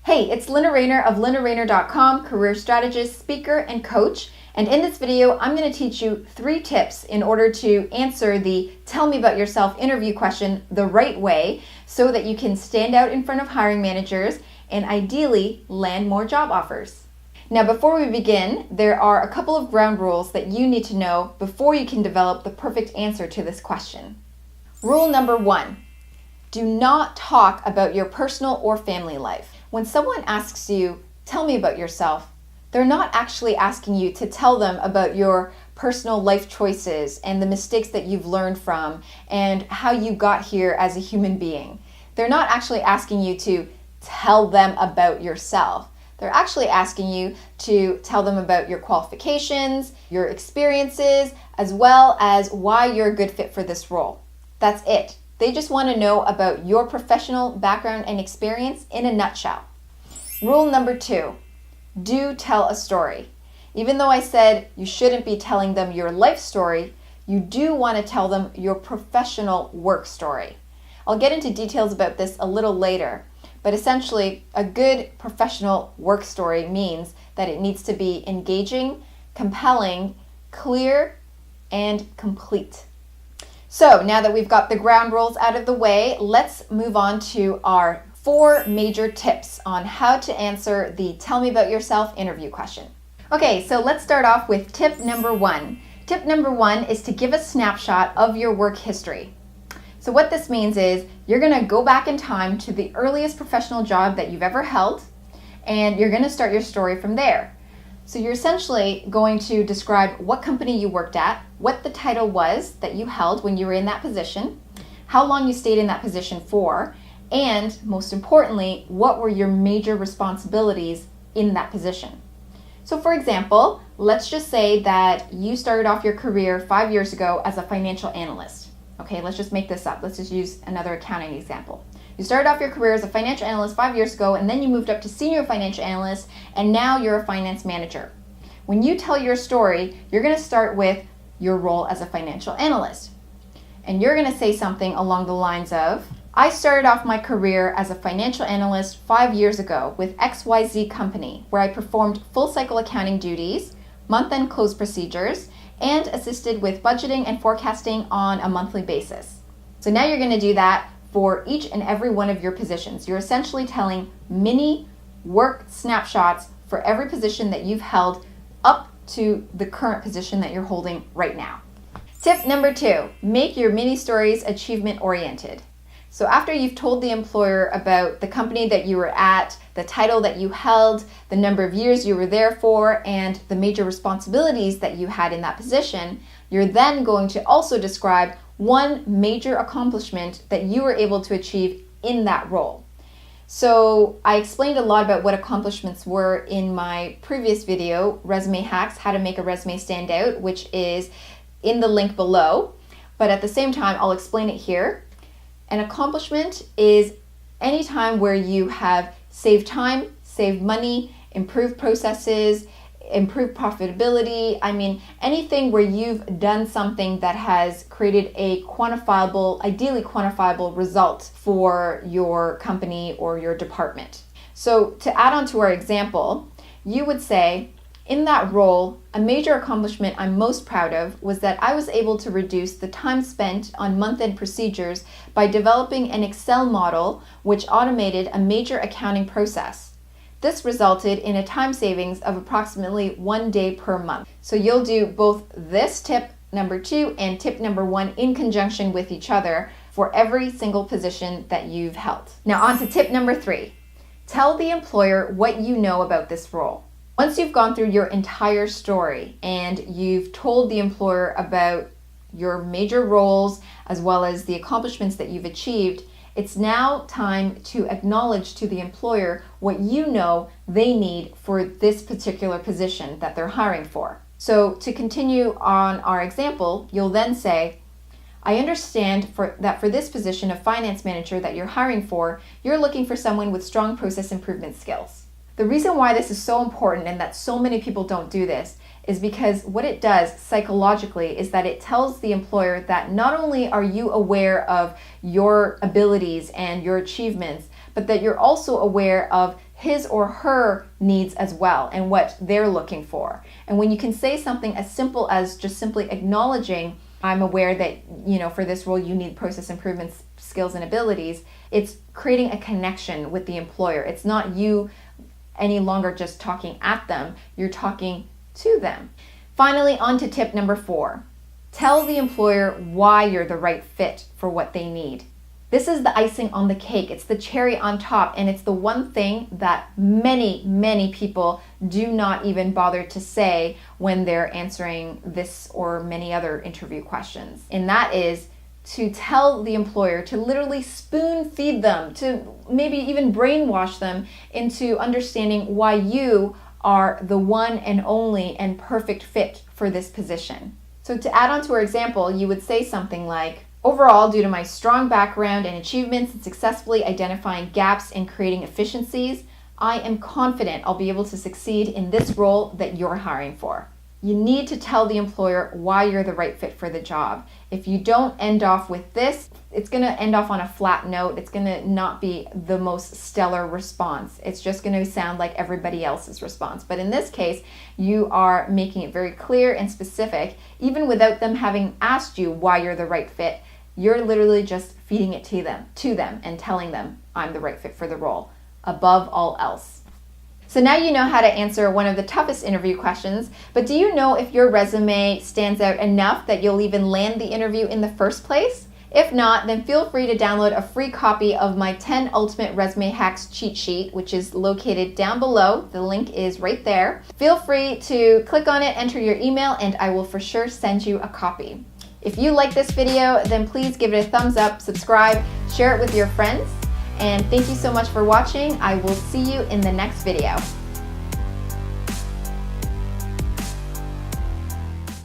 Hey, it's Linda Rayner of lindarayner.com, career strategist, speaker, and coach. And in this video, I'm going to teach you 3 tips in order to answer the tell me about yourself interview question the right way so that you can stand out in front of hiring managers and ideally land more job offers. Now, before we begin, there are a couple of ground rules that you need to know before you can develop the perfect answer to this question. Rule number 1, do not talk about your personal or family life. When someone asks you, tell me about yourself, they're not actually asking you to tell them about your personal life choices and the mistakes that you've learned from and how you got here as a human being. They're not actually asking you to tell them about yourself. They're actually asking you to tell them about your qualifications, your experiences, as well as why you're a good fit for this role. That's it. They just want to know about your professional background and experience in a nutshell. Rule number 2, do tell a story. Even though I said you shouldn't be telling them your life story, you do want to tell them your professional work story. I'll get into details about this a little later, but essentially a good professional work story means that it needs to be engaging, compelling, clear, and complete. So now that we've got the ground rules out of the way, let's move on to our 4 major tips on how to answer the tell me about yourself interview question. Okay, so let's start off with tip number 1. Tip number 1 is to give a snapshot of your work history. So what this means is you're going to go back in time to the earliest professional job that you've ever held, and you're going to start your story from there. So you're essentially going to describe what company you worked at, what the title was that you held when you were in that position, how long you stayed in that position for, and most importantly, what were your major responsibilities in that position. So for example, let's just say that you started off your career 5 years ago as a financial analyst. Okay, let's just make this up. Let's just use another accounting example. You started off your career as a financial analyst 5 years ago, and then you moved up to senior financial analyst, and now you're a finance manager. When you tell your story, you're going to start with your role as a financial analyst. And you're going to say something along the lines of, I started off my career as a financial analyst 5 years ago with XYZ company, where I performed full cycle accounting duties, month-end close procedures, and assisted with budgeting and forecasting on a monthly basis. So now you're going to do that for each and every one of your positions. You're essentially telling mini work snapshots for every position that you've held up to the current position that you're holding right now. Tip number 2, make your mini stories achievement oriented. So after you've told the employer about the company that you were at, the title that you held, the number of years you were there for, and the major responsibilities that you had in that position, you're then going to also describe one major accomplishment that you were able to achieve in that role. So I explained a lot about what accomplishments were in my previous video, Resume Hacks, How to Make a Resume Stand Out, which is in the link below. But at the same time, I'll explain it here. An accomplishment is any time where you have saved time, saved money, improved processes, improve profitability. I mean, anything where you've done something that has created a quantifiable, ideally quantifiable result for your company or your department. So to add on to our example, you would say, in that role, a major accomplishment I'm most proud of was that I was able to reduce the time spent on month-end procedures by developing an Excel model which automated a major accounting process. This resulted in a time savings of approximately 1 day per month. So you'll do both this tip number 2 and tip number 1 in conjunction with each other for every single position that you've held. Now on to tip number 3. Tell the employer what you know about this role. Once you've gone through your entire story and you've told the employer about your major roles as well as the accomplishments that you've achieved, it's now time to acknowledge to the employer what you know they need for this particular position that they're hiring for. So to continue on our example, you'll then say, I understand that for this position of finance manager that you're hiring for, you're looking for someone with strong process improvement skills. The reason why this is so important and that so many people don't do this is because what it does psychologically is that it tells the employer that not only are you aware of your abilities and your achievements, but that you're also aware of his or her needs as well and what they're looking for. And when you can say something as simple as just simply acknowledging, I'm aware that, for this role you need process improvement skills and abilities, it's creating a connection with the employer. It's not you any longer just talking at them, you're talking to them. Finally, on to tip number 4. Tell the employer why you're the right fit for what they need. This is the icing on the cake. It's the cherry on top, and it's the one thing that many, many people do not even bother to say when they're answering this or many other interview questions. And that is to tell the employer to literally spoon feed them, to maybe even brainwash them into understanding why you are the one and only and perfect fit for this position. So to add on to our example, you would say something like, overall, due to my strong background and achievements in successfully identifying gaps and creating efficiencies, I am confident I'll be able to succeed in this role that you're hiring for. You need to tell the employer why you're the right fit for the job. If you don't end off with this, it's going to end off on a flat note. It's going to not be the most stellar response. It's just going to sound like everybody else's response. But in this case, you are making it very clear and specific, even without them having asked you why you're the right fit. You're literally just feeding it to them and telling them, I'm the right fit for the role, above all else. So now you know how to answer one of the toughest interview questions, but do you know if your resume stands out enough that you'll even land the interview in the first place? If not, then feel free to download a free copy of my 10 Ultimate Resume Hacks cheat sheet, which is located down below. The link is right there. Feel free to click on it, enter your email, and I will for sure send you a copy. If you like this video, then please give it a thumbs up, subscribe, share it with your friends. And thank you so much for watching. I will see you in the next video.